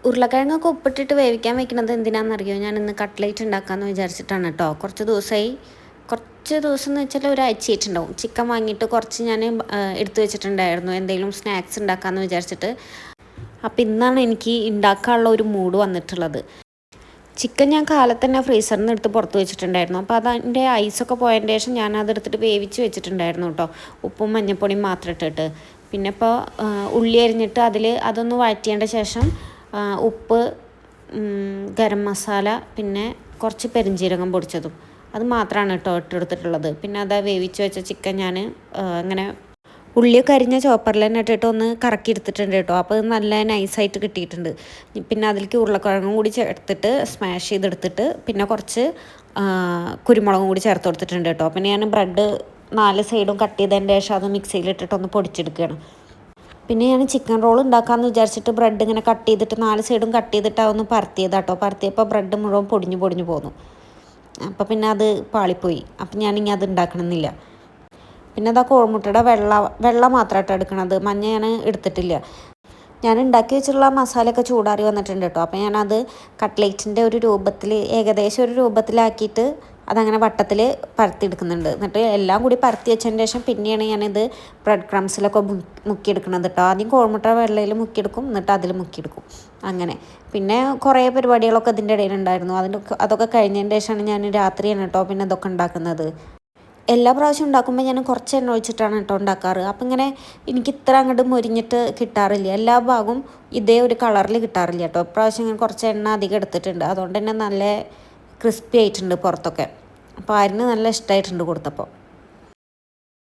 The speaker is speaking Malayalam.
ഉരുളക്കിഴങ്ങൊക്കെ ഉപ്പിട്ടിട്ട് വേവിക്കാൻ വെക്കുന്നത് എന്തിനാണെന്നറിയോ? ഞാനിന്ന് കട്ട്ലേറ്റ് ഉണ്ടാക്കാമെന്ന് വിചാരിച്ചിട്ടാണ് കേട്ടോ. കുറച്ച് ദിവസം എന്ന് വെച്ചാൽ ഒരാഴ്ചയായിട്ടുണ്ടാവും. ചിക്കൻ വാങ്ങിയിട്ട് കുറച്ച് ഞാൻ എടുത്തു വെച്ചിട്ടുണ്ടായിരുന്നു, എന്തെങ്കിലും സ്നാക്സ് ഉണ്ടാക്കാമെന്ന് വിചാരിച്ചിട്ട്. അപ്പോൾ ഇന്നാണ് എനിക്ക് ഉണ്ടാക്കാനുള്ള ഒരു മൂഡ് വന്നിട്ടുള്ളത്. ചിക്കൻ ഞാൻ കാലത്ത് തന്നെ ഫ്രീസറിൽ നിന്ന് എടുത്ത് പുറത്ത് വെച്ചിട്ടുണ്ടായിരുന്നു. അപ്പോൾ അതിൻ്റെ ഐസൊക്കെ പോയതിൻ്റെ ശേഷം ഞാൻ അതെടുത്തിട്ട് വേവിച്ച് വെച്ചിട്ടുണ്ടായിരുന്നു കേട്ടോ, ഉപ്പും മഞ്ഞൾപ്പൊടിയും മാത്രം ഇട്ടിട്ട്. പിന്നെ ഇപ്പോൾ ഉള്ളി അരിഞ്ഞിട്ട് അതൊന്ന് വഴറ്റിയതിൻ്റെ ശേഷം ഉപ്പ്, ഗരം മസാല, പിന്നെ കുറച്ച് പെരുംജീരകം പൊടിച്ചതും അത് മാത്രമാണ് കേട്ടോ ഇട്ടെടുത്തിട്ടുള്ളത്. പിന്നെ അത് വേവിച്ച് വെച്ച ചിക്കൻ ഞാൻ അങ്ങനെ ഉള്ളിയൊക്കെ അരിഞ്ഞ ചോപ്പറിൽ തന്നെ ഇട്ടിട്ട് ഒന്ന് കറക്കി എടുത്തിട്ടുണ്ട് കേട്ടോ. അപ്പോൾ അത് നല്ല നൈസായിട്ട് കിട്ടിയിട്ടുണ്ട്. പിന്നെ അതിലേക്ക് ഉരുളക്കിഴങ്ങും കൂടി ചേർത്തിട്ട് സ്മാഷ് ചെയ്തെടുത്തിട്ട് പിന്നെ കുറച്ച് കുരുമുളകും കൂടി ചേർത്ത് കൊടുത്തിട്ടുണ്ട് കേട്ടോ. പിന്നെ ഞാൻ ബ്രെഡ് 4 സൈഡും കട്ട് ചെയ്തതിൻ്റെ ശേഷം അത് മിക്സിയിലിട്ടിട്ട് ഒന്ന് പൊടിച്ചെടുക്കുകയാണ്. പിന്നെ ഞാൻ ചിക്കൻ റോൾ ഉണ്ടാക്കാമെന്ന് വിചാരിച്ചിട്ട് ബ്രെഡ് ഇങ്ങനെ കട്ട് ചെയ്തിട്ട് 4 സൈഡും കട്ട് ചെയ്തിട്ട് അതൊന്ന് പരത്തിയതാട്ടോ. പരത്തിയപ്പോൾ ബ്രെഡ് മുഴുവൻ പൊടിഞ്ഞു പോന്നു. അപ്പോൾ പിന്നെ അത് പാളിപ്പോയി. അപ്പം ഞാനിനി അത് ഉണ്ടാക്കണമെന്നില്ല. പിന്നെ അതാ കോഴിമുട്ടയുടെ വെള്ള മാത്രമായിട്ട് എടുക്കണത്, മഞ്ഞ ഞാൻ എടുത്തിട്ടില്ല. ഞാൻ ഉണ്ടാക്കി വെച്ചിട്ടുള്ള മസാലയൊക്കെ ചൂടാറി വന്നിട്ടുണ്ട് കേട്ടോ. അപ്പോൾ ഞാനത് കട്ട്ലേറ്റിൻ്റെ ഒരു രൂപത്തിൽ, ഏകദേശം ഒരു രൂപത്തിലാക്കിയിട്ട് അതങ്ങനെ വട്ടത്തിൽ പരത്തിയെടുക്കുന്നുണ്ട്. എന്നിട്ട് എല്ലാം കൂടി പരത്തി വെച്ചതിന് ശേഷം പിന്നെയാണ് ഞാനിത് ബ്രെഡ് ക്രംസിലൊക്കെ മുക്കിയെടുക്കണത് കേട്ടോ. ആദ്യം കോഴിമുട്ട വെള്ളയിൽ മുക്കിയെടുക്കും, എന്നിട്ട് അതിൽ മുക്കിയെടുക്കും അങ്ങനെ. പിന്നെ കുറേ പരിപാടികളൊക്കെ ഇതിൻ്റെ ഇടയിലുണ്ടായിരുന്നു. അതൊക്കെ കഴിഞ്ഞതിന് ശേഷമാണ് ഞാൻ രാത്രിയാണ് കേട്ടോ പിന്നെ ഇതൊക്കെ ഉണ്ടാക്കുന്നത്. എല്ലാ പ്രാവശ്യം ഉണ്ടാക്കുമ്പോൾ ഞാൻ കുറച്ച് എണ്ണ ഒഴിച്ചിട്ടാണ് കേട്ടോ ഉണ്ടാക്കാറ്. അപ്പം ഇങ്ങനെ എനിക്ക് ഇത്ര അങ്ങോട്ട് മൊരിഞ്ഞിട്ട് കിട്ടാറില്ല, എല്ലാ ഭാഗവും ഇതേ ഒരു കളറിൽ കിട്ടാറില്ല കേട്ടോ. ഇപ്രാവശ്യം ഞാൻ കുറച്ച് എണ്ണ അധികം എടുത്തിട്ടുണ്ട്, അതുകൊണ്ട് തന്നെ നല്ല ക്രിസ്പി ആയിട്ടുണ്ട് പുറത്തൊക്കെ. അപ്പോൾ ആരിന് നല്ല ഇഷ്ടമായിട്ടുണ്ട് കൊടുത്തപ്പോൾ.